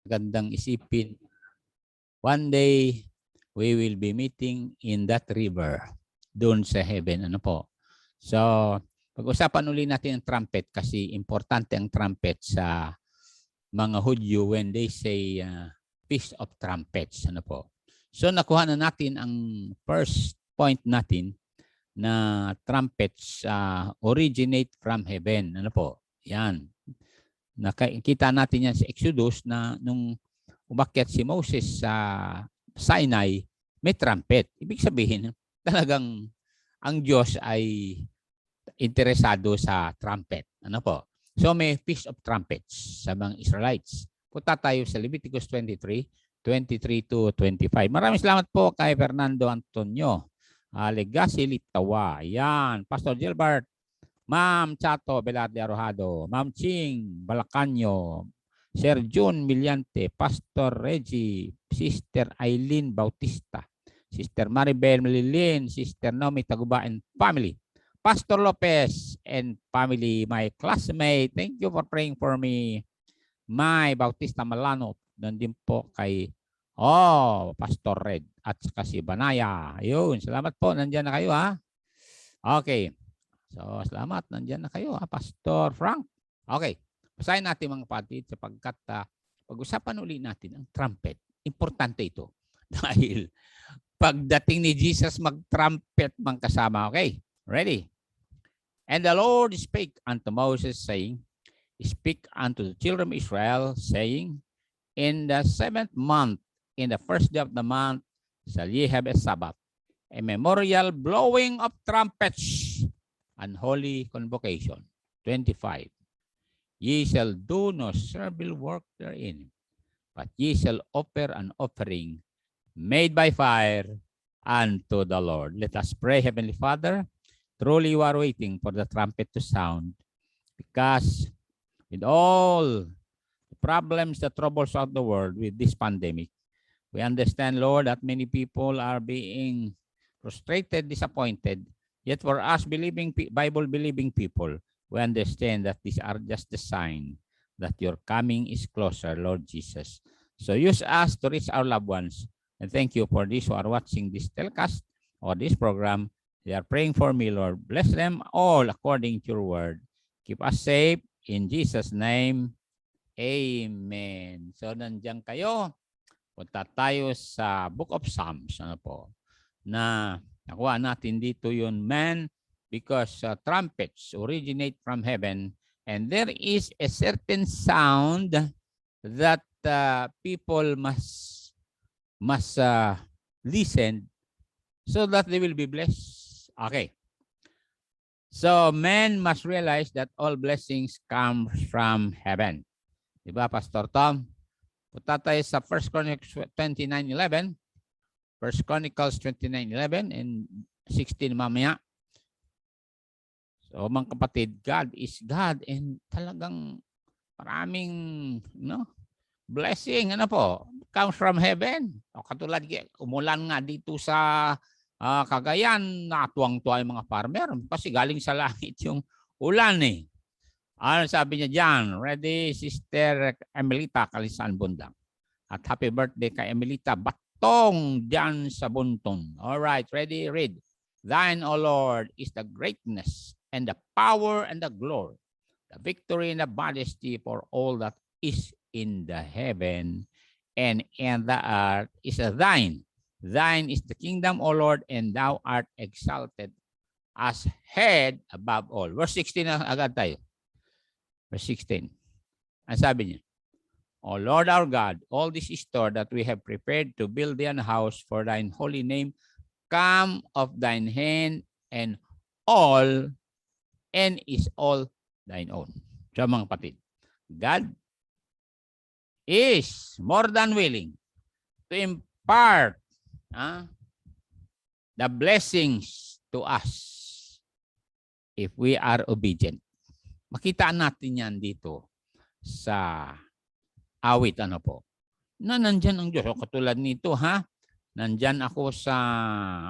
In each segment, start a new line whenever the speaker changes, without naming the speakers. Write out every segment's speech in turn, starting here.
Gandang isipin. One day, we will be meeting in that river. Doon sa heaven. Ano po? So, pag-usapan uli natin ang trumpet kasi importante ang trumpet sa mga Hudyo when they say Feast of Trumpets. Ano po? So, nakuha na natin ang first point natin na trumpets originate from heaven. Ano po? Yan. Nakita natin yan sa Exodus na nung umakyat si Moses sa Sinai, may trumpet. Ibig sabihin, talagang ang Diyos ay interesado sa trumpet. Ano po? So may Feast of Trumpets sa mga Israelites. Punta tayo sa Leviticus 23 to 25. Maraming salamat po kay Fernando Antonio. Legacy Litawa. Yan. Pastor Gilbert. Ma'am Chato Velarde Arojado. Ma'am Ching Balacanyo. Sir June Miliante, Pastor Reggie, Sister Eileen Bautista, Sister Maribel Melilin, Sister Nomi Taguba and family, Pastor Lopez and family, my classmate, thank you for praying for me. My Bautista Malano, nandun po kay Pastor Red at si Banaya. Ayun, salamat po, nandiyan na kayo ha. Okay, so salamat, nandiyan na kayo ha, Pastor Frank. Okay. Basahin natin mga kapatid sapagkat pag-usapan uli natin ang trumpet. Importante ito. Dahil pagdating ni Jesus mag-trumpet mang kasama. Okay, ready? And the Lord spake unto Moses, saying, Speak unto the children of Israel, saying, In the 7th month, in the first day of the month, shall ye have a Sabbath, a memorial blowing of trumpets, and holy convocation. 25. Ye shall do no servile work therein, but ye shall offer an offering made by fire unto the Lord. Let us pray. Heavenly Father, truly you are waiting for the trumpet to sound, because with all the problems, the troubles of the world with this pandemic, we understand, Lord, that many people are being frustrated, disappointed. Yet for us Bible-believing people, we understand that these are just the sign that your coming is closer, Lord Jesus. So use us to reach our loved ones. And thank you for these who are watching this telecast or this program. They are praying for me, Lord. Bless them all according to your word. Keep us safe. In Jesus' name, amen. So nandiyan kayo. Punta tayo sa Book of Psalms. Ano po? Na nakuha natin dito yun, man. Because trumpets originate from heaven, and there is a certain sound that people must listen so that they will be blessed. Okay. So men must realize that all blessings come from heaven. Diba, Pastor Tom? Punta tayo sa 1 Chronicles 29:11. 1 Chronicles 29:11 and 16 mamaya. So mga kapatid, God is God and talagang maraming blessing comes from heaven. O katulad umulan nga dito sa Cagayan, natuwang-tuwa yung mga farmer kasi galing sa langit yung ulan eh. Ano sabi niya diyan? Ready, Sister Emelita Kalisan Bundang. At happy birthday kay Emelita Batong diyan sa Bunton. All right, ready, read. Thine, O Lord, is the greatness and the power and the glory, the victory and the majesty, for all that is in the heaven and in the earth is thine. Thine is the kingdom, O Lord, and thou art exalted as head above all. Verse 16 na agad tayo. Verse 16. Ang sabi niya, O Lord our God, all this store that we have prepared to build thee an house for thine holy name, come of thine hand, and all and is all thine own. So mga kapatid, God is more than willing to impart the blessings to us if we are obedient. Makita natin yan dito sa awit na nandyan ang Diyos. O katulad nito nandyan ako sa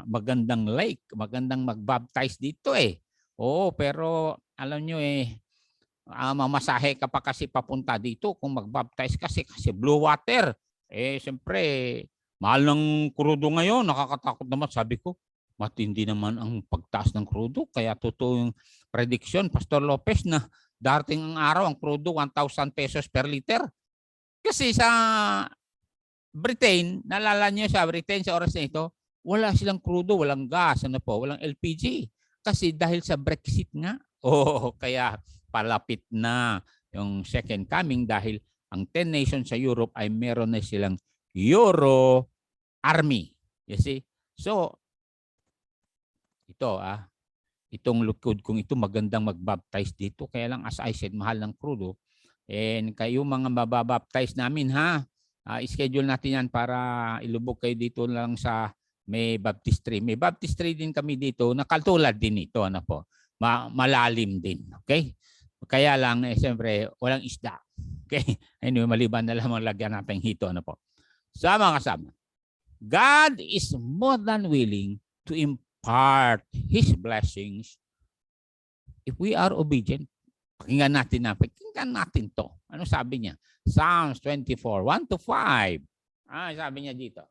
magandang lake, magandang magbaptize dito eh. Oo, pero alam nyo mamasahe ka pa kasi papunta dito kung magbaptize kasi blue water. Siyempre, mahal ng krudo ngayon. Nakakatakot naman. Sabi ko, matindi naman ang pagtaas ng krudo. Kaya totoo yung prediction, Pastor Lopez, na darating ang araw, ang krudo, 1,000 pesos per liter. Kasi sa Britain, naalala niyo sa Britain sa oras na ito, wala silang krudo, walang gas, walang LPG. Kasi dahil sa Brexit nga, kaya palapit na yung second coming dahil ang 10 nations sa Europe ay meron na silang Euro Army. You see? So, itong lukod kung ito magandang magbaptize dito. Kaya lang as I said, mahal ng krudo. And kayo mga mababaptize namin schedule natin yan para ilubog kayo dito lang sa may baptistry. May baptistry din kami dito na katulad din ito. Malalim din. Okay? Kaya lang, siyempre, walang isda. Okay? Anyway, maliban na lang lagyan natin hito. Sama kasama. God is more than willing to impart His blessings if we are obedient. Pakinggan natin to. Ano sabi niya? Psalms 24, 1 to 5. Sabi niya dito.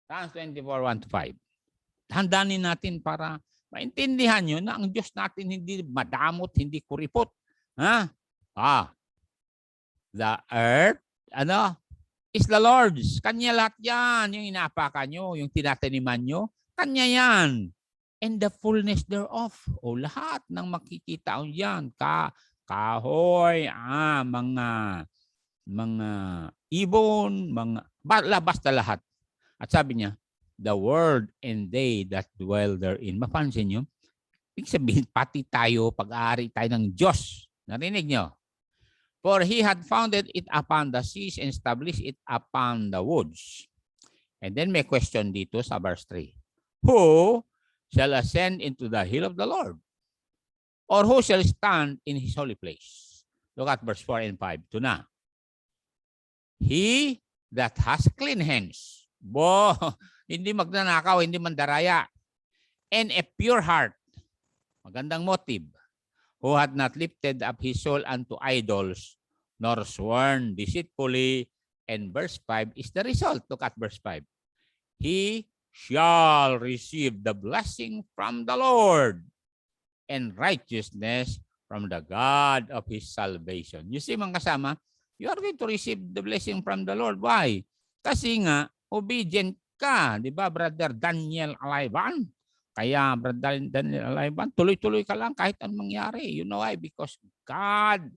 Psalms 24, 1 to 5. Handanin natin para maintindihan nyo na ang Diyos natin hindi madamot, hindi kuripot. The earth, is the Lord's. Kanya lahat yan. Yung inapakan nyo, yung tinataniman nyo, Kanya yan. And the fullness thereof. Lahat ng makikita yan. Kahoy, mga ibon, basta lahat. At sabi niya, the world and they that dwell therein. Mapansin nyo? Ibig sabihin, pati tayo, pag-aari tayo ng Diyos. Narinig nyo? For He had founded it upon the seas and established it upon the woods. And then may question dito sa verse 3. Who shall ascend into the hill of the Lord? Or who shall stand in His holy place? Look at verse 4 and 5. Ito na. He that has clean hands. Hindi magnanakaw, hindi mandaraya. And a pure heart. Magandang motive. Who had not lifted up his soul unto idols, nor sworn deceitfully. And verse 5 is the result. Look at verse 5. He shall receive the blessing from the Lord and righteousness from the God of his salvation. You see, mga kasama, you are going to receive the blessing from the Lord. Why? Kasi nga, obedient ka. Di ba, Brother Daniel Alayban? Kaya, Brother Daniel Alayban, tuloy-tuloy ka lang kahit anong mangyari. You know why? Because God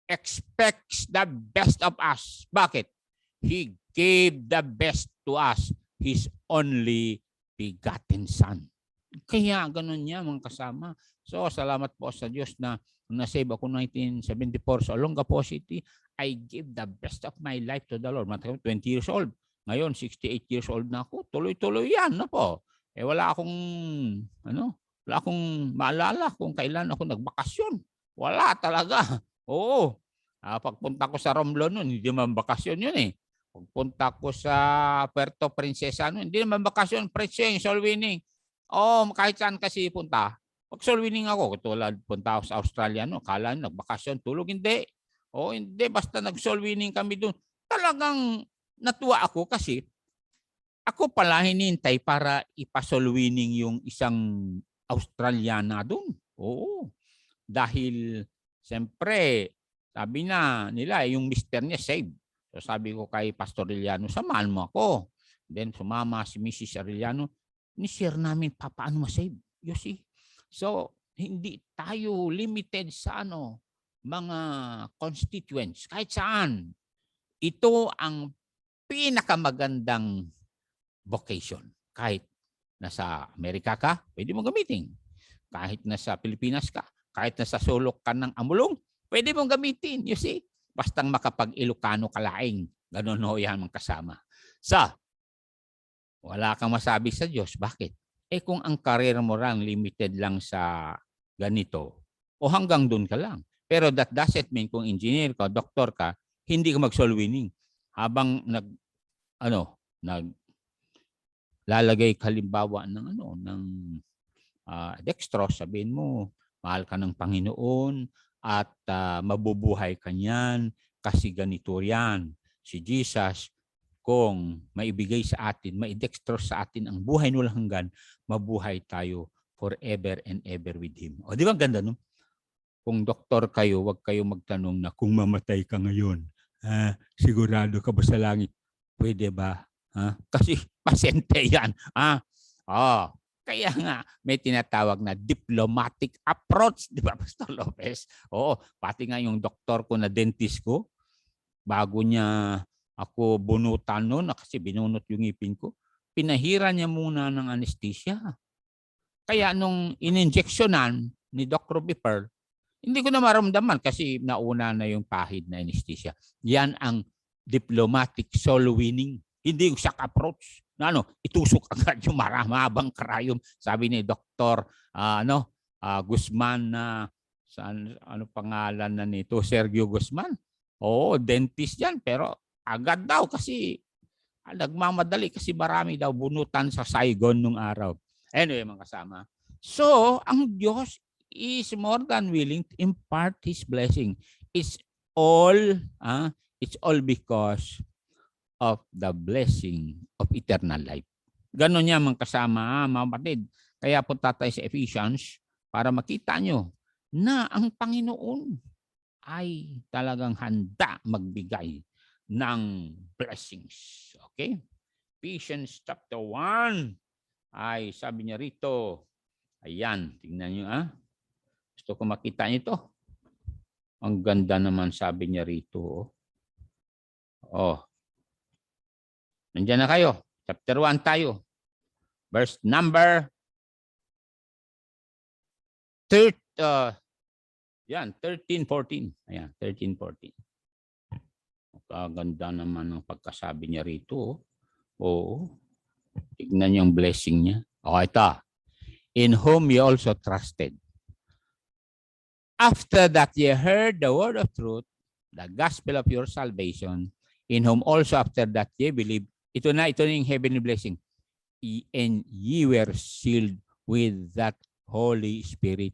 expects the best of us. Bakit? He gave the best to us, His only begotten Son. Kaya ganun niya, mga kasama. So, salamat po sa Diyos na na-save ako 1974 sa Olongapo City. I give the best of my life to the Lord. 20 years old. Ngayon, 68 years old na ako. Tuloy-tuloy yan na po. Wala akong maalala kung kailan ako nagbakasyon. Wala talaga. Oo. Pagpunta ko sa Romblon noon, hindi man bakasyon yun eh. Pagpunta ko sa Puerto Princesa noon, hindi naman bakasyon, preaching, soul winning. Kahit saan kasi punta. Pag soul winning ako, tulad punta ako sa Australia, kala nagbakasyon, tulog, hindi. Hindi, basta nag-soul winning kami doon. Talagang natuwa ako kasi ako pala hinintay para ipa-soul winning yung isang Australiana doon. Oo. Dahil, siyempre, sabi nila, yung mister niya saved. So sabi ko kay Pastor Arellano, samahan mo ako. Then sumama si Mrs. Arellano, ni-share namin paano ma-save. You see? So, hindi tayo limited sa mga constituents. Kahit saan. Ito ang pinakamagandang vocation. Kahit nasa Amerika ka, pwede mong gamitin. Kahit nasa Pilipinas ka, kahit nasa sulok ka ng Amulong, pwede mong gamitin. You see? Bastang makapag-Ilocano kalaing. Ganun yan mga kasama. Wala kang masabi sa Diyos. Bakit? Kung ang career mo limited lang sa ganito, hanggang doon ka lang. Pero that doesn't mean kung engineer ka, doktor ka, hindi ka mag-soul winning. Habang lalagay halimbawa ng dextrose, sabihin mo, mahal ka ng Panginoon, at mabubuhay ka niyan kasi ganito yan. Si Jesus, kung maibigay sa atin, maidextrose sa atin ang buhay na walang hanggan, mabuhay tayo forever and ever with Him. O di ba ganda no? Kung doktor kayo, huwag kayo magtanong na kung mamatay ka ngayon, sigurado ka ba sa langit? Pwede ba? Kasi pasyente yan. Kaya nga may tinatawag na diplomatic approach, di ba, Pastor Lopez? Oo, pati nga yung doktor ko na dentist ko, bago niya ako bunutan noon, kasi binunot yung ngipin ko, pinahira niya muna ng anesthesia. Kaya nung ininjeksyonan ni Doc Ruby Pearl, hindi ko na maramdaman kasi nauna na yung pahid na anesthesia. Yan ang diplomatic soul winning. Hindi yung shock approach. Itusok agad yung maramabang karayom. Sabi ni Dr. Guzman na ano pangalan na nito? Sergio Guzman. Oo, dentist yan. Pero agad daw kasi nagmamadali kasi marami daw bunutan sa Saigon nung araw. Anyway, mga kasama. So, ang Diyos is more than willing to impart His blessing. It's all because of the blessing of eternal life. Ganon niya mga kasama, mga kapatid. Kaya punta tayo sa Ephesians para makita nyo na ang Panginoon ay talagang handa magbigay ng blessings. Okay? Ephesians chapter 1 ay sabi niya rito, ayan, tingnan nyo Gusto ko makita nyo ito. Ang ganda naman sabi niya rito. Nandiyan na kayo. Chapter 1 tayo. Verse number 13, 14. Ayan, 13, 14. Kaganda naman ng pagkasabi niya rito. Oo. Tignan niyo yung blessing niya. Ito. In whom you also trusted. After that ye heard the word of truth, the gospel of your salvation, in whom also after that ye believe. Ito na yung heavenly blessing. And ye were sealed with that Holy Spirit.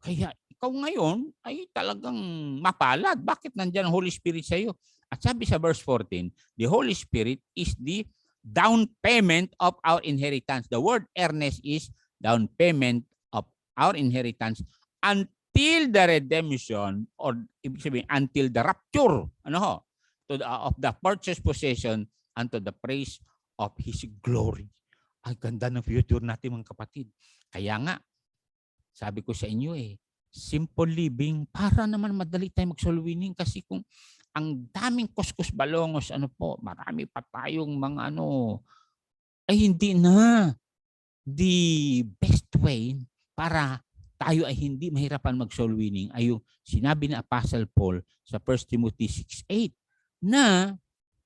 Kaya ikaw ngayon ay talagang mapalad. Bakit nandyan ang Holy Spirit sa iyo? At sabi sa verse 14, the Holy Spirit is the down payment of our inheritance. The word earnest is down payment of our inheritance until the redemption, or ibig sabihin, until the rapture of the purchased possession unto the praise of His glory. Ang ganda ng future natin mga kapatid. Kaya nga, sabi ko sa inyo simple living para naman madali tayo mag-soul winning, kasi kung ang daming kuskus balongos, marami pa tayong mga ay hindi na. The best way para tayo ay hindi mahirapan mag-soul winning ay yung sinabi ni Apostle Paul sa 1 Timothy 6:8 na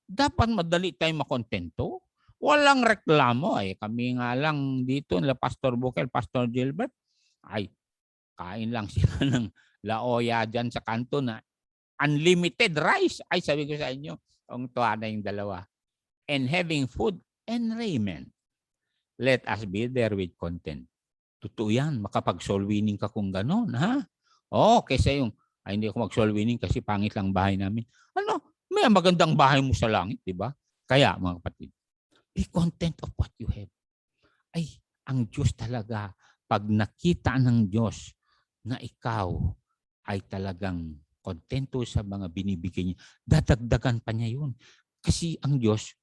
dapat madali tayong makontento. Walang reklamo. Kami nga lang dito, nila Pastor Bukel, Pastor Gilbert, ay kain lang sila ng laoya dyan sa kanto na unlimited rice. Ay, sabi ko sa inyo, ang tuwa na yung dalawa. And having food and raiment, let us be there with content. Totoo yan. Makapag-soul winning ka kung gano'n, kaysa yung, hindi ako mag-soul winning kasi pangit lang bahay namin. May magandang bahay mo sa langit, di ba? Kaya, mga kapatid, be content of what you have. Ay, ang Diyos talaga, pag nakita ng Diyos na ikaw ay talagang kontento sa mga binibigay niya, dadagdagan pa niya yun. Kasi ang Diyos,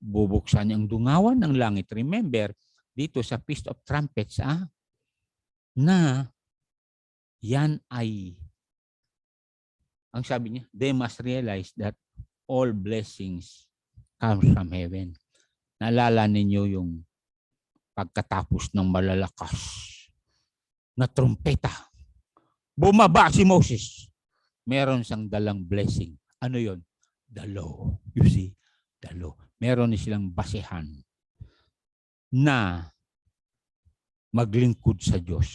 bubuksan niya ang dungawan ng langit. Remember, dito sa Feast of Trumpets, na yan ay, ang sabi niya, they must realize that all blessings come from heaven. Naalala ninyo yung pagkatapos ng malalakas na trumpeta, bumaba si Moses. Meron siyang dalang blessing. Ano yon? The law. You see? The law. Meron silang basehan na maglingkod sa Diyos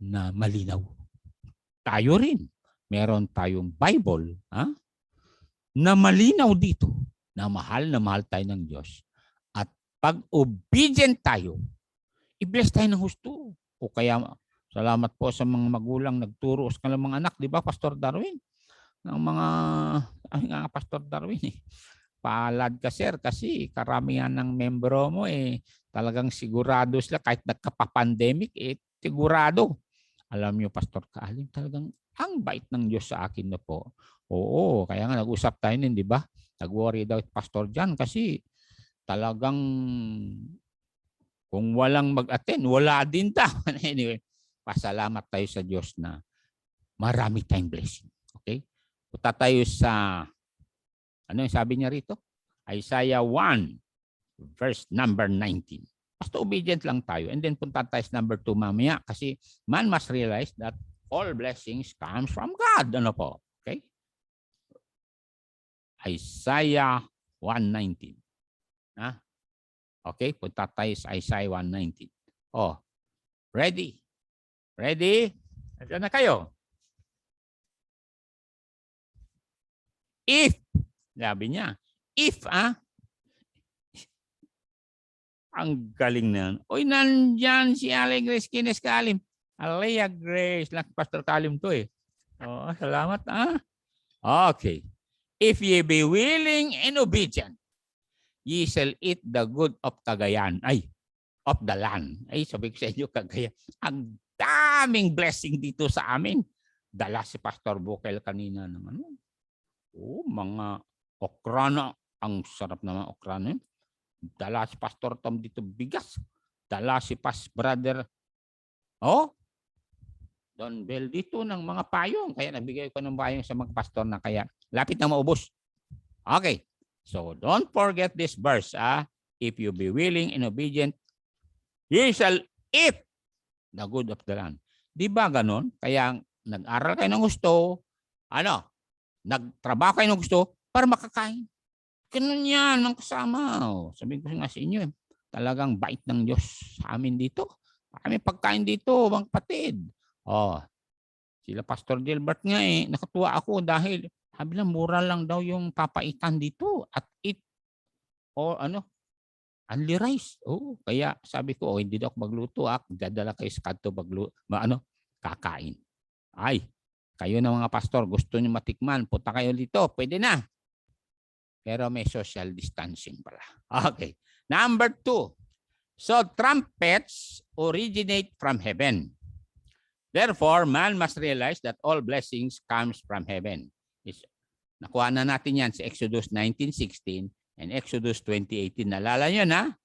na malinaw. Tayo rin. Meron tayong Bible na malinaw dito na mahal tayo ng Diyos. At pag obedient tayo, i-bless tayo ng husto. O kaya Salamat po sa mga magulang nagturo sa kanilang mga anak, di ba, Pastor Darwin? Ng mga, Pastor Darwin, palad ka, sir, kasi karamihan ng membro mo talagang sigurado sila kahit nagkapa-pandemic, sigurado. Alam niyo, Pastor Kaalim, talagang ang bait ng Diyos sa akin na po. Oo, kaya nga nag-usap tayo din, di ba? Nag-worry daw Pastor John kasi talagang kung walang mag-attend, wala din ta. Anyway, pasalamat tayo sa Diyos na marami tayong blessing. Okay? Punta tayo sa, ano yung sabi niya rito? Isaiah 1, verse number 19. Basta obedient lang tayo. And then punta tayo sa number 2 mamaya kasi man must realize that all blessings comes from God. Ano po? Okay? Isaiah 1:19. Ha? Okay, punta tayo sa Isaiah 1:19. Oh, ready? Ready? Diyan na kayo. If, sabi niya, if, ang galing na yan. Uy, nandyan si Ale Grace Kines Kalim. Alea Grace, lang Pastor Kalim to eh. Oh, salamat Okay. If ye be willing and obedient, ye shall eat the good of Cagayan. Ay, of the land. Ay, sabi ko sa inyo, Cagayan. Ang daming blessing dito sa amin. Dala si Pastor Bukel kanina ng mga okrana. Ang sarap naman okrana yun. Dala si Pastor Tom dito bigas. Dala si Brother Don Bell dito ng mga payong. Kaya nabigay ko ng payong sa mga pastor na kaya lapit na maubos. Okay. So don't forget this verse. If you be willing and obedient, ye shall eat the good of the land. Di ba ganon? Kaya nag-aral kayo ng gusto, nagtrabaho kayo ng gusto para makakain. Ganun yan, mga kasama. Sabihin ko nga sa inyo, talagang bait ng Diyos sa amin dito. Kami pagkain dito, mga kapatid. Sila Pastor Gilbert nga nakatuwa ako dahil sabi lang mura lang daw yung papaitan dito at only rice. Kaya sabi ko, hindi daw ako magluto. Dadala kayo sa kanto kakain. Ay, kayo na mga pastor, gusto niyo matikman, punta kayo dito, pwede na. Pero may social distancing pala. Okay. Number 2. So trumpets originate from heaven. Therefore, man must realize that all blessings comes from heaven. Nakuha na natin yan sa Exodus 19:16 and Exodus 20:18. Nalala nyo na?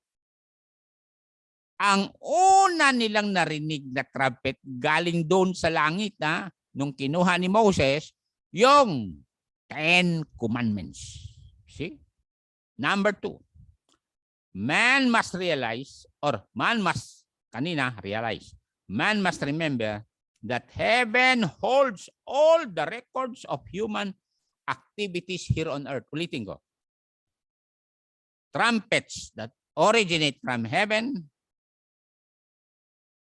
Ang una nilang narinig na trumpet galing doon sa langit nung kinuha ni Moses, yung 10 Commandments. See? Number 2. Man must realize, man must remember that heaven holds all the records of human activities here on earth. Ulitin ko. Trumpets that originate from heaven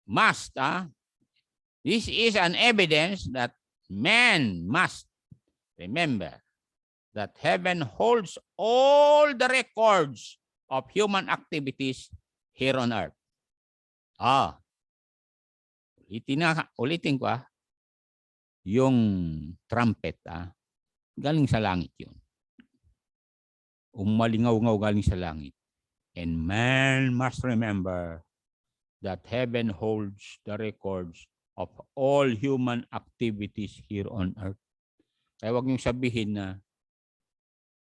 must, this is an evidence that man must remember that heaven holds all the records of human activities here on earth. Ulitin ko yung trumpet galing sa langit yun. Umalingaw-ngaw galing sa langit. And man must remember that heaven holds the records of all human activities here on earth. Kaya huwag niyong sabihin na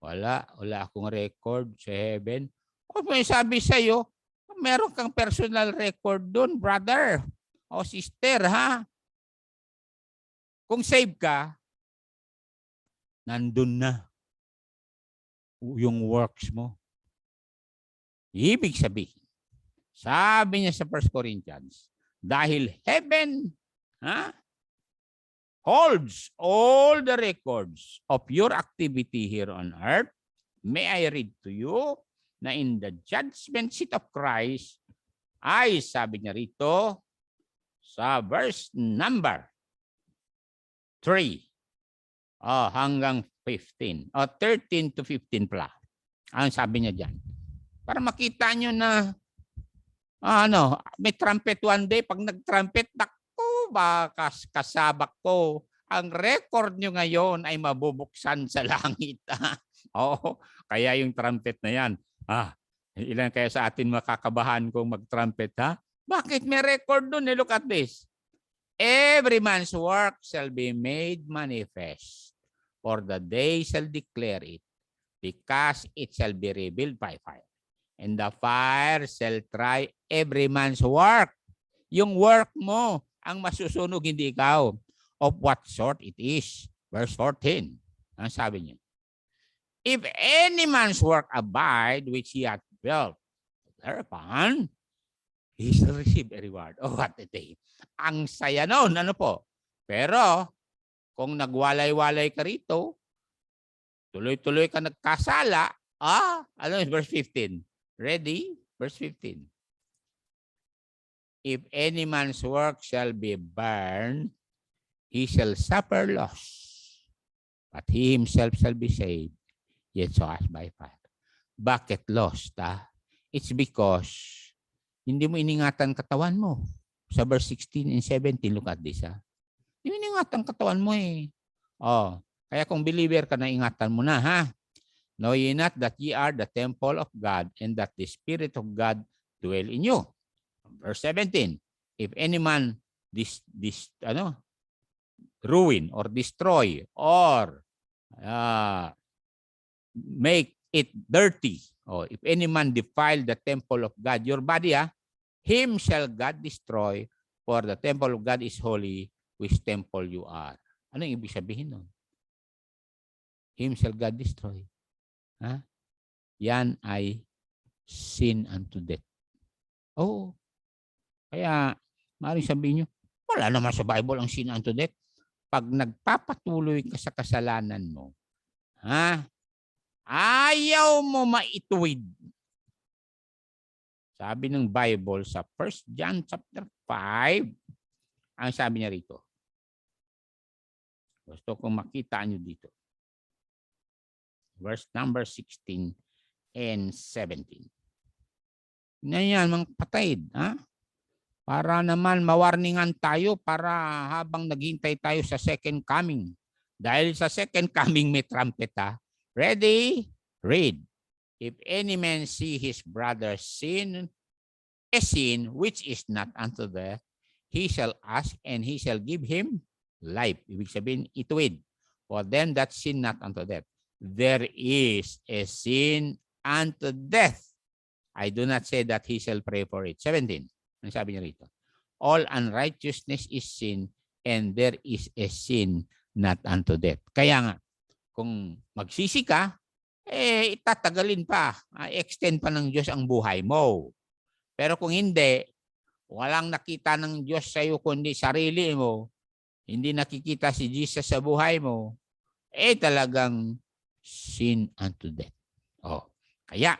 wala akong record sa heaven. Kung may sabi sa'yo, meron kang personal record doon, brother o sister, Kung save ka, nandun na yung works mo. Ibig sabihin, sabi niya sa 1 Corinthians, dahil heaven holds all the records of your activity here on earth, may I read to you na in the judgment seat of Christ, sabi niya rito, sa verse number 3 hanggang 15 13 to 15 pala. Ang sabi niya diyan. Para makita niyo na may trumpet one day, pag nag-trumpet, bakas kasabak ko, ang record nyo ngayon ay mabubuksan sa langit. Oo, kaya yung trumpet na yan. Ilan kaya sa atin makakabahan kung mag-trumpet, ha? Bakit may record dun? Look at this. Every man's work shall be made manifest, for the day shall declare it, because it shall be revealed by fire. And the fire shall try every man's work. Yung work mo ang masusunog, hindi ikaw. Of what sort it is. Verse 14. Ang sabi niya. If any man's work abide, which he hath built, thereupon, he shall receive a reward. Oh, what a day. Ang saya noon, ano po? Pero, kung nagwalay-walay ka rito, tuloy-tuloy ka nagkasala, ano is verse 15? Ready? Verse 15. If any man's work shall be burned, he shall suffer loss, but he himself shall be saved, yet so as by fire. Bakit lost? It's because hindi mo iningatan katawan mo. Sa verse 16 and 17, look at this. Hindi mo iningatan katawan mo eh. Kaya kung believer ka na, ingatan mo na, ha? Know ye not that ye are the temple of God, and that the Spirit of God dwell in you? Verse 17, if any man ruin or destroy or make it dirty, or if any man defile the temple of God, your body, him shall God destroy, for the temple of God is holy, which temple you are. Ano yung ibig sabihin nun? Him shall God destroy. Yan ay sin unto death. Kaya, maaaring sabihin nyo, wala naman sa Bible ang sin unto death. Pag nagpapatuloy ka sa kasalanan mo, ayaw mo maituwid. Sabi ng Bible sa 1 John chapter 5, ang sabi niya rito. Gusto kong makita nyo dito. Verse number 16 and 17. Yan, mga kapatid, para naman mawarningan tayo para habang naghintay tayo sa second coming. Dahil sa second coming may trumpet. Ready? Read. If any man see his brother sin, a sin which is not unto death, he shall ask and he shall give him life. Ibig sabihin, ituwid. For them that sin not unto death, there is a sin unto death. I do not say that he shall pray for it. 17. Ang sabi niya rito. All unrighteousness is sin, and there is a sin not unto death. Kaya nga, kung magsisi ka, itatagalin pa. Extend pa ng Diyos ang buhay mo. Pero kung hindi, walang nakita ng Diyos sa iyo kundi sarili mo, hindi nakikita si Jesus sa buhay mo, talagang sin unto death. Kaya,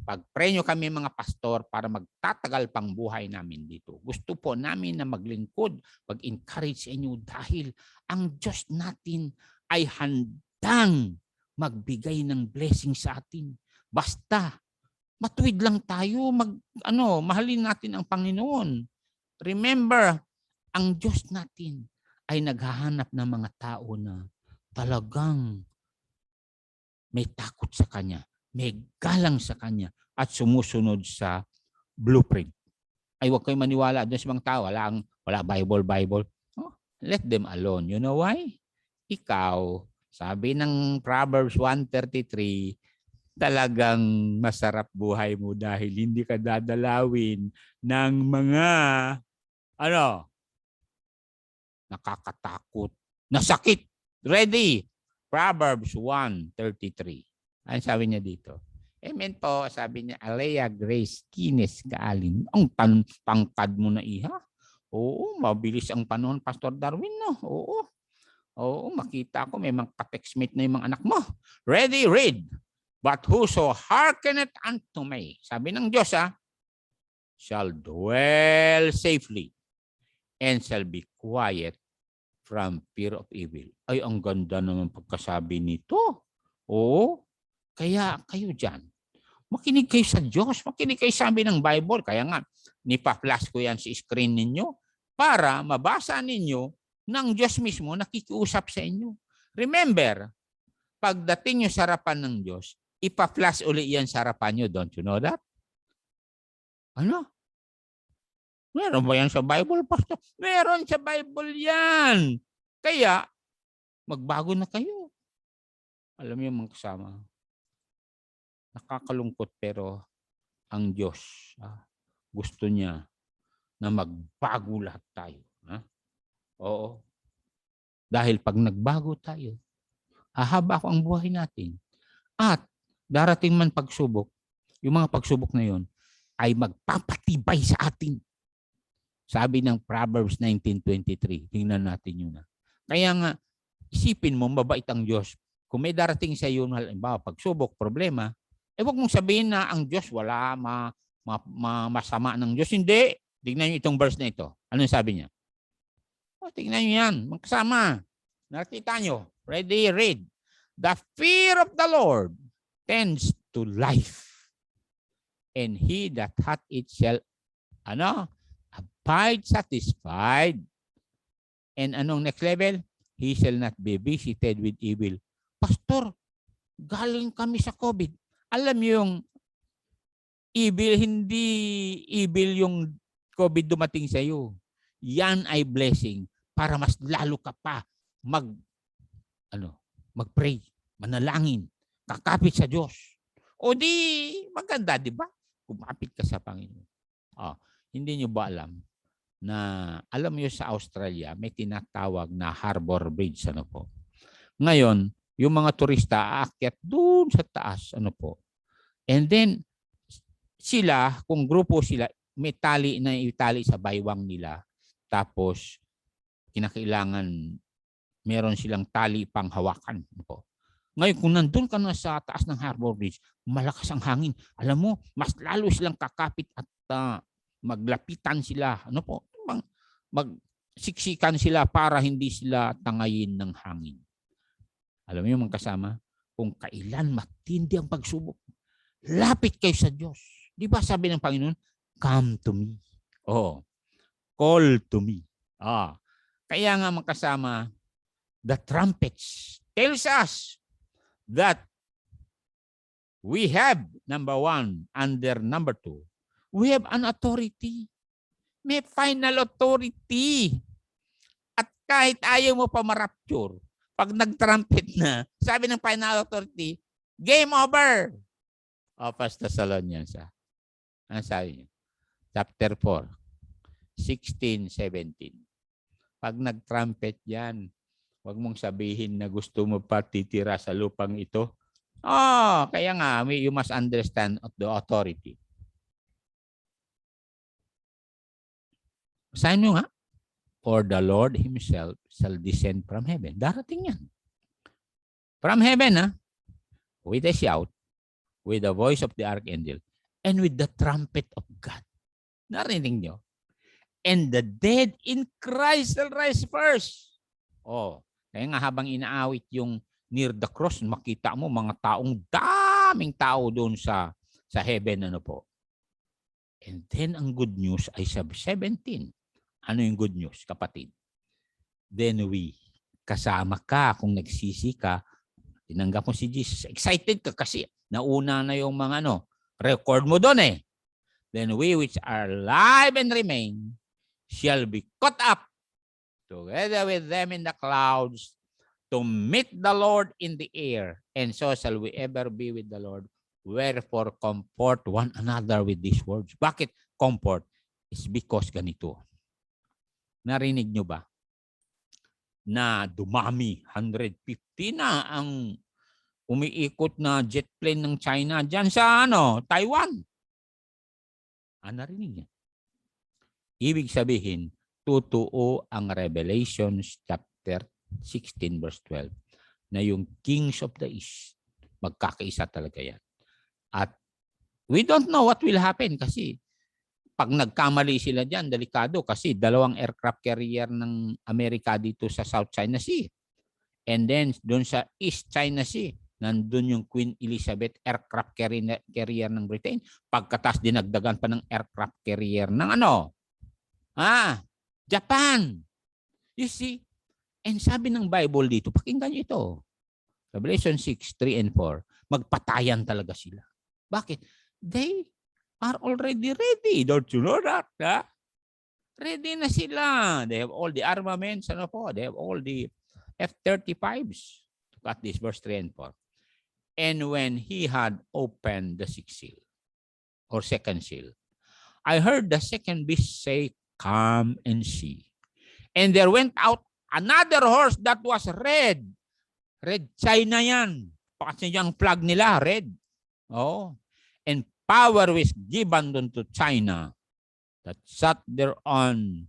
pag-pray nyo kami mga pastor para magtatagal pang buhay namin dito. Gusto po namin na maglingkod, mag-encourage sa inyo dahil ang Diyos natin ay handang magbigay ng blessing sa atin. Basta, matuwid lang tayo, mahalin natin ang Panginoon. Remember, ang Diyos natin ay naghahanap ng mga tao na talagang may takot sa Kanya, may galang sa Kanya, at sumusunod sa blueprint. Ay, huwag kayo maniwala doon sa mga tao. Wala Bible. Let them alone. You know why? Ikaw, sabi ng Proverbs 1:33, talagang masarap buhay mo dahil hindi ka dadalawin ng mga nakakatakot na sakit. Ready? Proverbs 1:33. Ano sabi niya dito? Amen po. Sabi niya, Alea Grace Kines Kaalin. Ang tangkad mo na iha. Oo, mabilis ang panahon, Pastor Darwin, no? Oo, makita ko may mga ka-textmate na yung mga anak mo. Ready, read. But whoso hearkeneth unto me, sabi ng Diyos, shall dwell safely and shall be quiet from fear of evil. Ay, ang ganda naman pagkasabi nito. Oo, kaya kayo dyan, makinig kayo sa Diyos, makinig kayo sabi ng Bible. Kaya nga, nipa-flash ko yan sa screen ninyo. para mabasa ninyo ng Diyos mismo nakikiusap sa inyo. Remember, pagdating nyo sa harapan ng Diyos, ipa-flash uli yan sa harapan nyo. Don't you know that? Ano? Meron ba yan sa Bible, Pastor? Meron sa Bible yan. Kaya, magbago na kayo. Alam niyo mga kasama, nakakalungkot pero ang Diyos gusto niya na magbago lahat tayo. Oo. Dahil pag nagbago tayo, hahaba ko ang buhay natin. At darating man pagsubok, yung mga pagsubok na yon ay magpapatibay sa atin. Sabi ng Proverbs 19:23. Tingnan natin yun. Kaya nga, isipin mo, mabait ang Diyos. Kung may darating sa iyo, halimbawa, pagsubok, problema, huwag mong sabihin na ang Diyos wala masama ng Diyos. Hindi. Tingnan niyo itong verse na ito. Anong sabi niya? Tingnan niyo yan. Magkasama. Nakita niyo. Ready, read. The fear of the Lord tends to life. And he that hath it shall, abide satisfied. And anong next level? He shall not be visited with evil. Pastor, galing kami sa COVID. Alam niyo yung evil, hindi evil yung COVID dumating sa iyo. Yan ay blessing para mas lalo ka pa mag-pray, manalangin, kakapit sa Diyos. O di maganda, di ba? Kumapit ka sa Panginoon. Hindi niyo ba alam na alam niyo sa Australia may tinatawag na Harbor Bridge, ano po? Ngayon, yung mga turista aakyat doon sa taas, ano po? And then sila, kung grupo sila, may tali na itali sa baywang nila. Tapos kinakailangan meron silang tali pang hawakan, ano po? Ngayon, kung nandun ka na sa taas ng Harbor Bridge, malakas ang hangin. Alam mo, mas lalo silang kakapit at maglapitan sila. Ano po? Magsiksikan sila para hindi sila tangayin ng hangin. Alam mo yung mga kasama, kung kailan matindi ang pagsubok, lapit kayo sa Diyos. Di ba sabi ng Panginoon, come to me. Call to me. Kaya nga mga kasama, the trumpets tells us that we have, number 1, under number 2, we have an authority. May final authority. At kahit ayaw mo pa ma-rapture, pag nag-trumpet na, sabi ng final authority, game over. First Thessalonians. Ano sabi niya? Chapter 4, 16, 17. Pag nag-trumpet yan, huwag mong sabihin na gusto mo pa titira sa lupang ito. Kaya nga, you must understand the authority. Basahin nyo nga. For the Lord himself shall descend from heaven. Darating yan. From heaven, with a shout, with the voice of the archangel, and with the trumpet of God. Narinig nyo? And the dead in Christ shall rise first. Kaya nga habang inaawit yung near the cross, makita mo mga daming tao doon sa heaven, ano po. And then ang good news ay sa 17. Ano yung good news, kapatid? Then we, kasama ka kung nagsisi ka, tinanggap mo si Jesus. Excited ka kasi nauna na yung mga record mo doon eh. Then we which are alive and remain shall be caught up together with them in the clouds to meet the Lord in the air. And so shall we ever be with the Lord. Wherefore comfort one another with these words. Bakit comfort? It's because ganito. Narinig nyo ba? Na dumami, 150 na ang umiikot na jet plane ng China dyan sa Taiwan. Narinig niya. Ibig sabihin, totoo ang Revelation chapter 16 verse 12 na yung kings of the east, magkakaisa talaga yan. At we don't know what will happen kasi pag nagkamali sila dyan, delikado kasi 2 aircraft carrier ng Amerika dito sa South China Sea. And then doon sa East China Sea, nandun yung Queen Elizabeth aircraft carrier ng Britain. Pagkatas dinagdagan pa ng aircraft carrier ng Japan. You see? And sabi ng Bible dito, pakinggan nyo ito. Revelation 6:3 and 4. Magpatayan talaga sila. Bakit? They are already ready. Don't you know that? Ha? Ready na sila. They have all the armaments. Ano po? They have all the F-35s. Look at this, verse 3 and 4. And when he had opened the sixth seal, or second seal, I heard the second beast say, come and see. And there went out another horse that was red. Red China yan. Kasi yung flag nila, red. Oh. And power was given unto China that sat thereon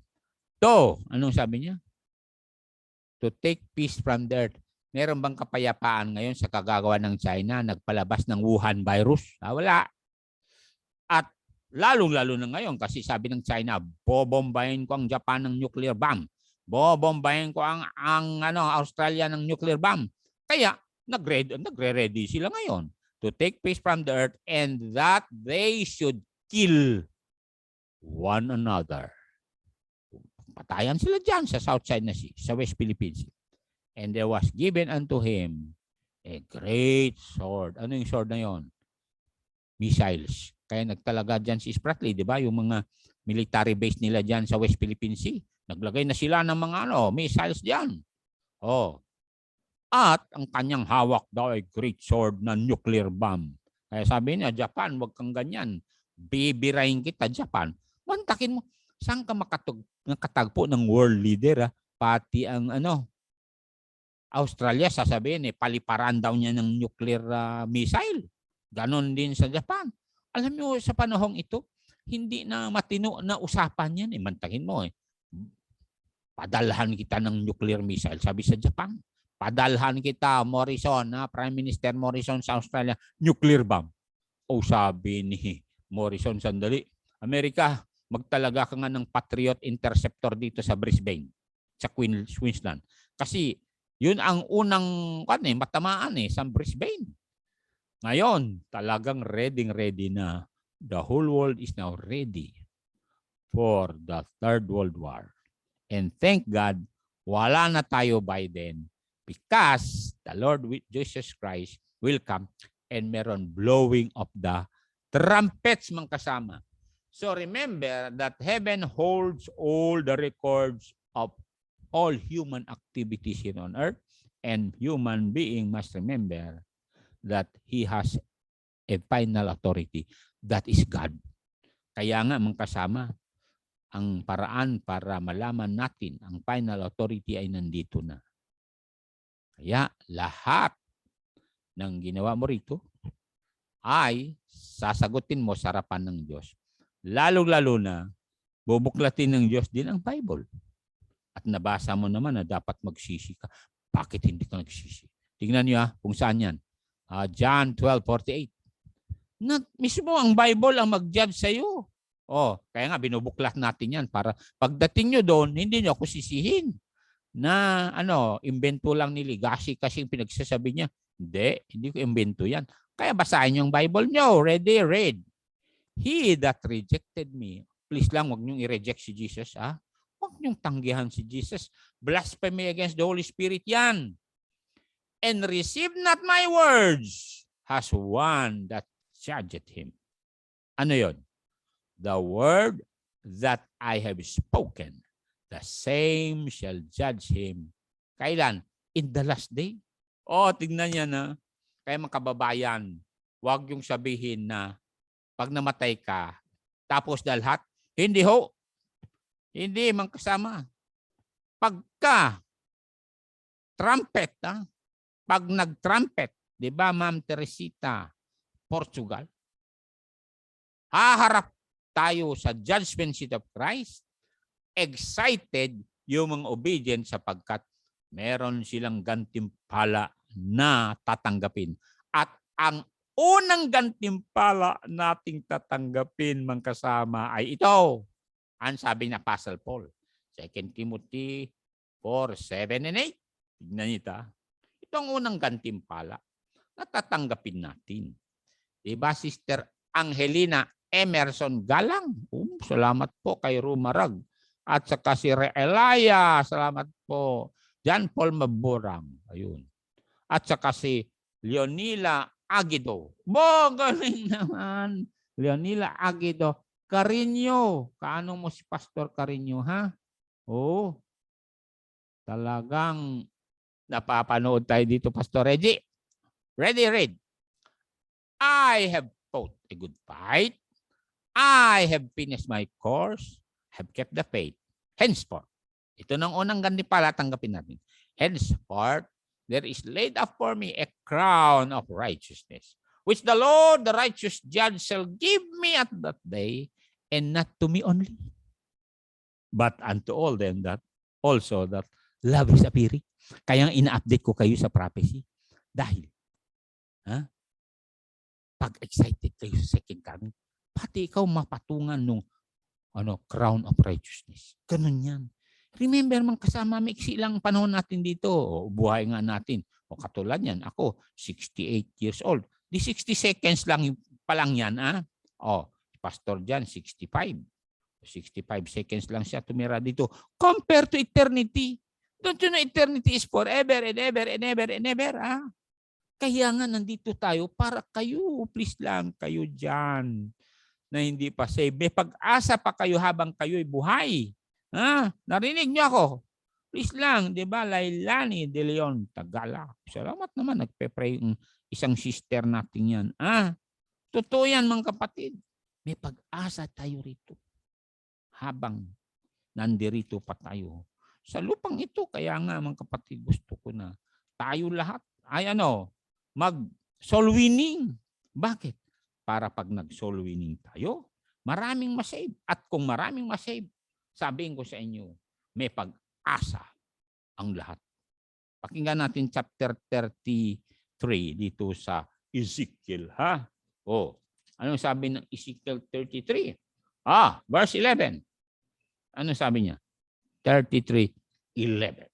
to, anong sabi niya? To take peace from the earth. Meron bang kapayapaan ngayon sa kagagawa ng China? Nagpalabas ng Wuhan virus? Wala. At lalong-lalo na ngayon kasi sabi ng China, bobombahin ko ang Japan ng nuclear bomb. Bobombahin ko ang Australia ng nuclear bomb. Kaya nagre-ready sila ngayon to take peace from the earth and that they should kill one another. Patayan sila dyan sa South China Sea, sa West Philippine Sea. And there was given unto him a great sword. Ano yung sword na yon? Missiles. Kaya nagtalaga dyan si Spratly, di ba? Yung mga military base nila dyan sa West Philippine Sea. Naglagay na sila ng mga missiles dyan. Oh. At ang kanyang hawak daw ay great sword na nuclear bomb. Kaya sabi niya, Japan, wag kang ganyan. Bibirahin kita, Japan. Mantakin mo, saan ka makatagpo ng world leader? Pati ang Australia, sasabihin paliparan daw niya ng nuclear missile. Ganon din sa Japan. Alam niyo, sa panahong ito, hindi na matino na usapan yan. Mantakin mo padalhan kita ng nuclear missile. Sabi sa Japan, padalhan kita, Morrison, Prime Minister Morrison sa Australia, nuclear bomb. O sabi ni Morrison, sandali, Amerika, magtalaga ka nga ng Patriot Interceptor dito sa Brisbane, sa Queensland. Kasi yun ang unang matamaan sa Brisbane. Ngayon, talagang ready na. The whole world is now ready for the Third World War. And thank God, wala na tayo by then because the Lord Jesus Christ will come and meron blowing of the trumpets mga kasama. So remember that heaven holds all the records of all human activities here on earth, and human being must remember that he has a final authority. That is God. Kaya nga mga kasama, ang paraan para malaman natin ang final authority ay nandito na. Kaya lahat ng ginawa mo rito ay sasagutin mo sa harapan ng Diyos. Lalo-lalo na bubuklatin ng Diyos din ang Bible. At nabasa mo naman na dapat magsisi ka. Bakit hindi ka nagsisi? Tingnan niyo kung saan yan. John 12:48. Na mismo ang Bible ang mag-judge sa iyo. Kaya nga binubuklat natin yan para pagdating nyo doon, hindi nyo ako sisihin na imbento lang ni Legacy kasi pinagsasabi niya. Hindi ko imbento yan. Kaya basahin yung Bible nyo. Ready, read. He that rejected me. Please lang, wag nyo i-reject si Jesus. Huwag nyo tanggihan si Jesus. Blasphemy against the Holy Spirit yan. And receive not my words, has one that judgeth him. Ano yon? The word that I have spoken, the same shall judge him. Kailan? In the last day. Tignan niya na. Kaya mga kababayan, huwag yung sabihin na pag namatay ka, tapos lahat. Hindi ho. Hindi, mga kasama. Pagka trumpet, pag nag-trumpet, di ba, Ma'am Teresita, Portugal, haharap tayo sa judgment seat of Christ, excited yung mga obedient sapagkat meron silang gantimpala na tatanggapin. At ang unang gantimpala nating tatanggapin mga kasama ay ito. Ang sabi na Apostle Paul, 2 Timothy 4:7 and 8. Tignan niyo ito. Ito ang unang gantimpala na tatanggapin natin. Diba, Sister Angelina Emerson Galang? Salamat po kay Rumarag. At saka si Reelaya, salamat po. John Paul Maburang, ayun. At saka si Leonila Aguido. Galing naman. Leonila Aguido. Carino. Kaano mo si Pastor Carino, ha? Oo. Talagang napapanood tayo dito, Pastor Reggie. Ready, read. I have fought a good fight. I have finished my course. Have kept the faith. Henceforth. Ito nang unang gantimpala, tanggapin natin. Henceforth, there is laid up for me a crown of righteousness, which the Lord, the righteous judge, shall give me at that day, and not to me only, but unto all them that also that love is appearing. Kaya ina-update ko kayo sa prophecy. Dahil, pag excited kayo sa second coming, pati ikaw mapatungan nung crown of righteousness. Ganun yan. Remember, man kasama, maiksi lang panahon natin dito. Buhay nga natin. Katulad yan, ako, 68 years old. Di 60 seconds lang pa lang yan, Pastor Jan, 65. 65 seconds lang siya tumira dito. Compared to eternity. Don't you know eternity is forever and ever and ever and ever, Kaya nga nandito tayo para kayo, please lang kayo dyan na hindi pa save. May pag-asa pa kayo habang kayo'y buhay. Narinig niyo ako? Please lang, di ba? Lailani de Leon Tagala. Salamat naman, nagpe-pray yung isang sister natin yan. Totoo yan, mga kapatid. May pag-asa tayo rito habang nandirito pa tayo. Sa lupang ito, kaya nga mga kapatid, gusto ko na tayo lahat ay mag-soul winning. Bakit? Para pag nag-soul winning tayo, maraming masave. At kung maraming masave, sabihin ko sa inyo, may pag-asa ang lahat. Pakinggan natin chapter 33 dito sa Ezekiel, Anong sabi ng Ezekiel 33? Verse 11. Ano sabi niya? 33:11.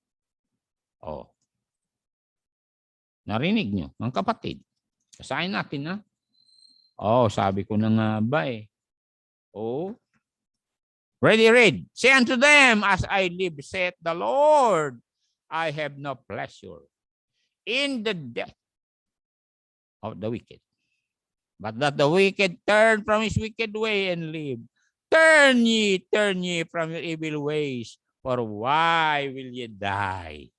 Narinig nyo, mga kapatid. Basahin natin, sabi ko na nga ba Ready, read. Say unto them, as I live, saith the Lord, I have no pleasure in the death of the wicked, but that the wicked turn from his wicked way and live. Turn ye from your evil ways, for why will ye die,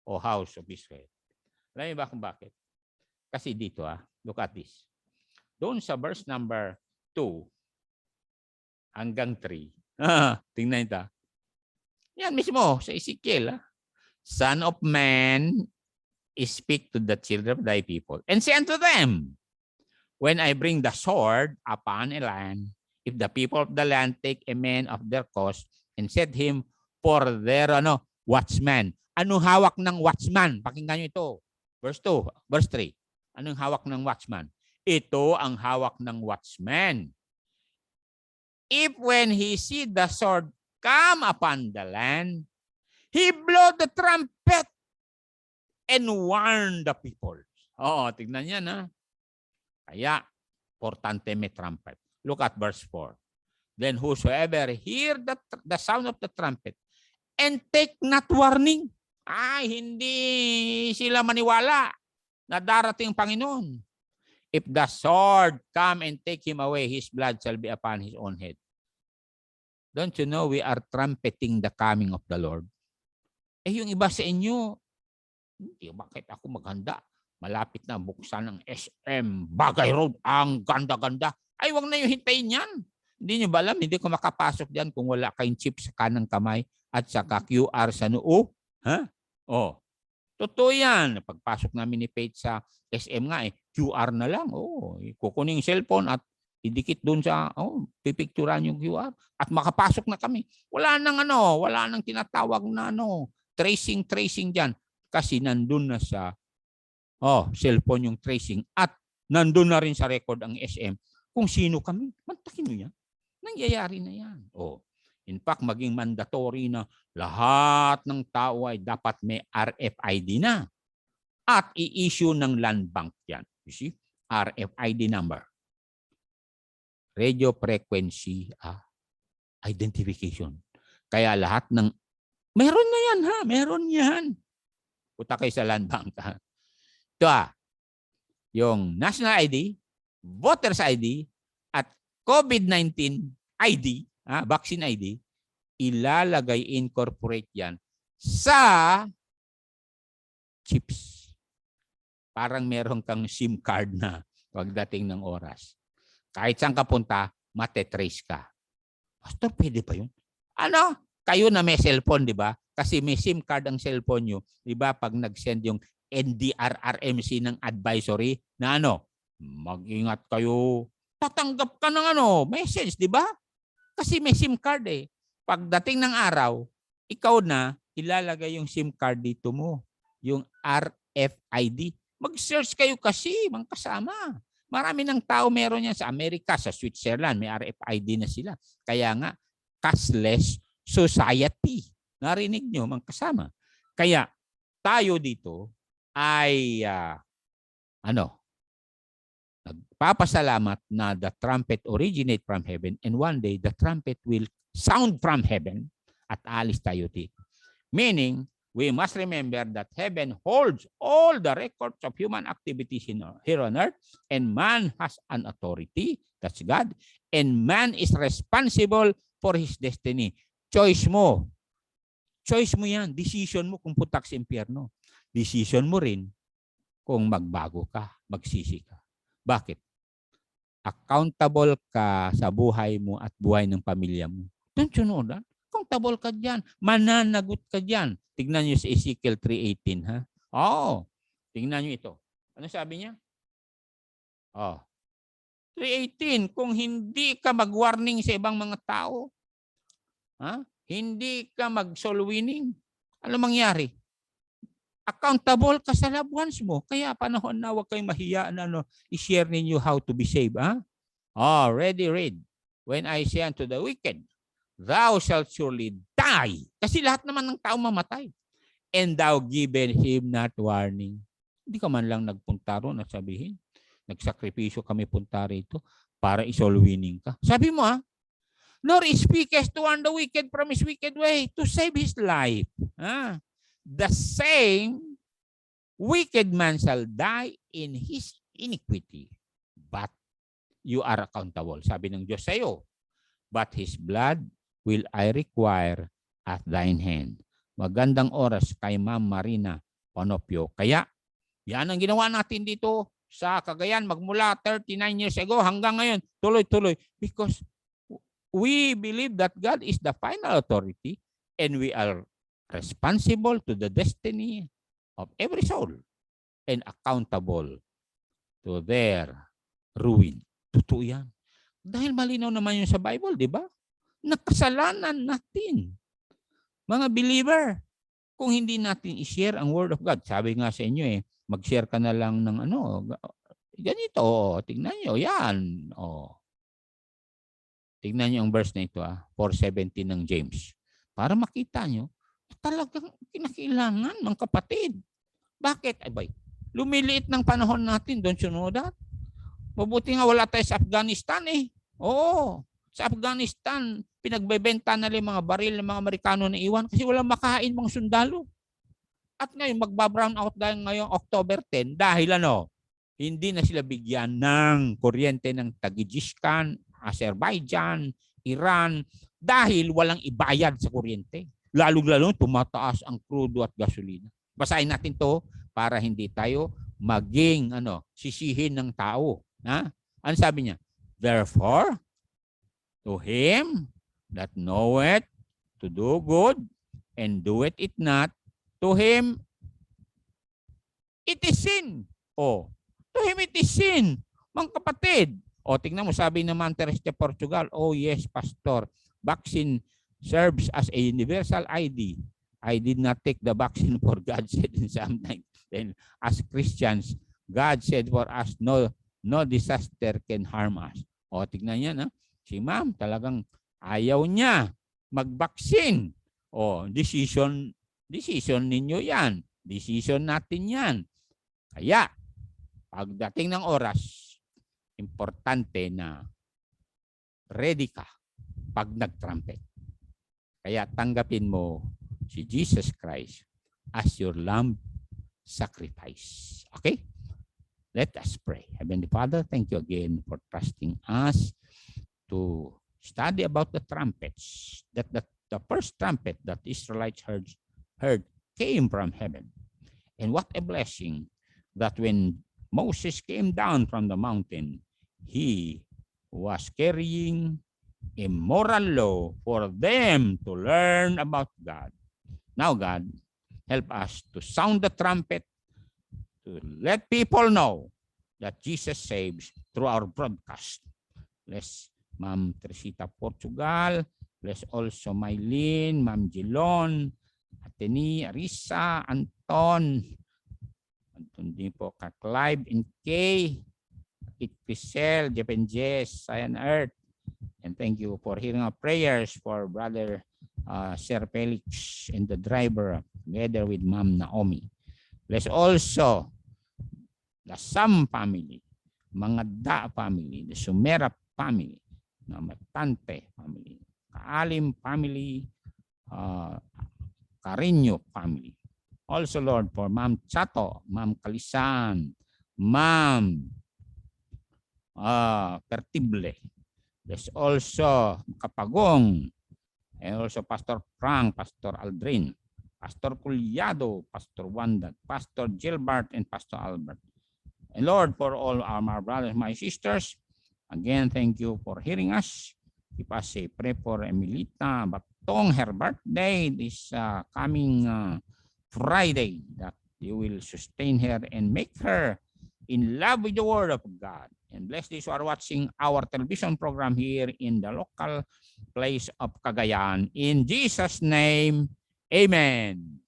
O house of Israel? Alam niyo ba kung bakit? Kasi dito, look at this. Doon sa verse number 2 hanggang 3. Tingnan ito. Yan mismo sa Ezekiel. Son of man, speak to the children of thy people, and say unto them, when I bring the sword upon a land, if the people of the land take a man of their cause and set him for their watchman. Anong hawak ng watchman? Pakinggan nyo ito. Verse 2, verse 3. Anong hawak ng watchman? Ito ang hawak ng watchman. If when he see the sword come upon the land, he blow the trumpet and warn the people. Tignan yan, Kaya, importante may trumpet. Look at verse 4. Then whosoever hear the sound of the trumpet and take not warning, hindi sila maniwala na darating Panginoon. If the sword come and take him away, his blood shall be upon his own head. Don't you know we are trumpeting the coming of the Lord? Yung iba sa inyo, bakit ako maghanda? Malapit na buksan ng SM Bagay Road. Ang ganda-ganda. Wag na yung hintayin yan. Hindi nyo ba alam? Hindi ko makapasok dyan kung wala kayong chip sa kanang kamay at saka QR sa noo. Totoo yan. Pagpasok namin ni Faith sa SM nga, QR na lang. Kukunin yung cellphone at idikit doon sa, pipicturan yung QR at makapasok na kami. Wala nang tinatawag na tracing dyan. Kasi nandun na sa cellphone yung tracing at nandun na rin sa record ang SM kung sino kami. Mantakin nyo yan. Nangyayari na yan. In fact, maging mandatory na lahat ng tao ay dapat may RFID na at i-issue ng land bank yan. You see? RFID number. Radio frequency identification. Kaya lahat ng, meron na yan ha, meron yan. Punta kayo sa land bank. Ito yung national ID, voter's ID, at COVID-19 ID, vaccine ID, ilalagay, incorporate yan sa chips. Parang meron kang SIM card na pagdating ng oras. Kahit saan ka punta, matetrace ka. Pastor, pwede ba yun? Ano? Kayo na may cellphone, di ba? Kasi may SIM card ang cellphone nyo. Di ba? Pag nag-send yung NDRRMC ng advisory na mag-ingat kayo. Tatanggap ka ng message, di ba? Kasi may SIM card eh. Pagdating ng araw, ikaw na ilalagay yung SIM card dito mo. Yung RFID. Mag-search kayo kasi, mga kasama. Marami ng tao meron yan sa Amerika, sa Switzerland, may RFID na sila. Kaya nga, cashless society. Narinig nyo, mga kasama. Kaya tayo dito ay nagpapasalamat na the trumpet originate from heaven and one day the trumpet will sound from heaven at alis tayo dito. Meaning, we must remember that heaven holds all the records of human activities here on earth, and man has an authority, that's God, and man is responsible for his destiny. Choice mo. Choice mo yan. Decision mo kung putak sa impyerno. Decision mo rin kung magbago ka, magsisi ka. Bakit? Accountable ka sa buhay mo at buhay ng pamilya mo. Don't you know that? Accountable ka dyan. Mananagot ka dyan. Tignan nyo sa Ezekiel 3:18, ha? Tignan nyo ito. Ano sabi niya? 3:18, kung hindi ka mag-warning sa ibang mga tao, hindi ka mag-soul winning, ano mangyari? Accountable ka sa loved ones mo. Kaya panahon na huwag kayong mahiya na i-share ninyo how to be saved. Ready, read. When I say unto the wicked, thou shalt surely die. Kasi lahat naman ng tao mamatay. And thou given him not warning. Hindi ka man lang nagpunta ron at sabihin, nagsakripisyo kami punta rito para i-soul winning ka. Sabi mo nor speakest to warn the wicked from his wicked way to save his life. The same wicked man shall die in his iniquity. But you are accountable. Sabi ng Diyos sa iyo, but his blood will I require at thine hand. Magandang oras kay Ma'am Marina Panopio. Kaya, yan ang ginawa natin dito sa Cagayan magmula 39 years ago hanggang ngayon. Tuloy-tuloy. Because we believe that God is the final authority and we are responsible to the destiny of every soul and accountable to their ruin. Totoo yan. Dahil malinaw naman yun sa Bible, di ba? Nakasalanan natin. Mga believer, kung hindi natin i-share ang Word of God, sabi nga sa inyo mag-share ka na lang ng ganito, tignan nyo, yan. Tignan nyo ang verse na ito, 4:17 ng James. Para makita nyo, talagang kinakailangan ng kapatid. Bakit? Lumiliit ng panahon natin, don't you know that? Mabuti nga wala tayo sa Afghanistan sa Afghanistan, pinagbebenta na lang mga baril ng mga Amerikano na iwan kasi walang makain mga sundalo. At ngayon, magba-brown out dahil ngayong October 10 dahil hindi na sila bigyan ng kuryente ng Tajikistan, Azerbaijan, Iran dahil walang ibayad sa kuryente. Lalo-lalo tumataas ang crudo at gasolina. Basahin natin to para hindi tayo maging sisihin ng tao. Ano sabi niya? Therefore, to him that knoweth to do good and doeth it not, to him it is sin. To him it is sin. Mga kapatid. Tingnan mo, sabi naman Teresa Portugal, yes, Pastor, vaccine serves as a universal ID. I did not take the vaccine for God said in Psalm 19. As Christians, God said for us, no disaster can harm us. Tignan niya si ma'am talagang ayaw niya mag-vaccine. Decision ninyo yan. Decision natin yan. Kaya, pagdating ng oras, importante na ready ka pag nag-trumpet. Kaya tanggapin mo si Jesus Christ as your lamb sacrifice. Okay? Let us pray. Heavenly Father, thank you again for trusting us to study about the trumpets. That the first trumpet that Israelites heard came from heaven. And what a blessing that when Moses came down from the mountain, he was carrying a moral law for them to learn about God. Now, God, help us to sound the trumpet to let people know that Jesus saves through our broadcast. Bless Ma'am Teresita Portugal. Bless also Mylene, Ma'am Gilon, Ateni, Arisa, Anton din po ka Clive and Kay, Kit Pisel, Jeff and Jess, Cyan Earth. And thank you for hearing our prayers for Brother Sir Felix and the driver together with Ma'am Naomi. Bless also the Sam family, mga Da family, the Sumera family, na Matante family, Kaalim family, Carino family. Also, Lord, for Ma'am Chato, Ma'am Kalisan, Ma'am Pertible. There's also Kapagong, and also Pastor Frank, Pastor Aldrin, Pastor Culiado, Pastor Wanda, Pastor Gilbert, and Pastor Albert. And Lord, for all our brothers, my sisters, again, thank you for hearing us. Keep us safe. Pray for Emilita Batong, her birthday this coming Friday, that you will sustain her and make her in love with the Word of God. And bless those who are watching our television program here in the local place of Cagayan. In Jesus' name, amen.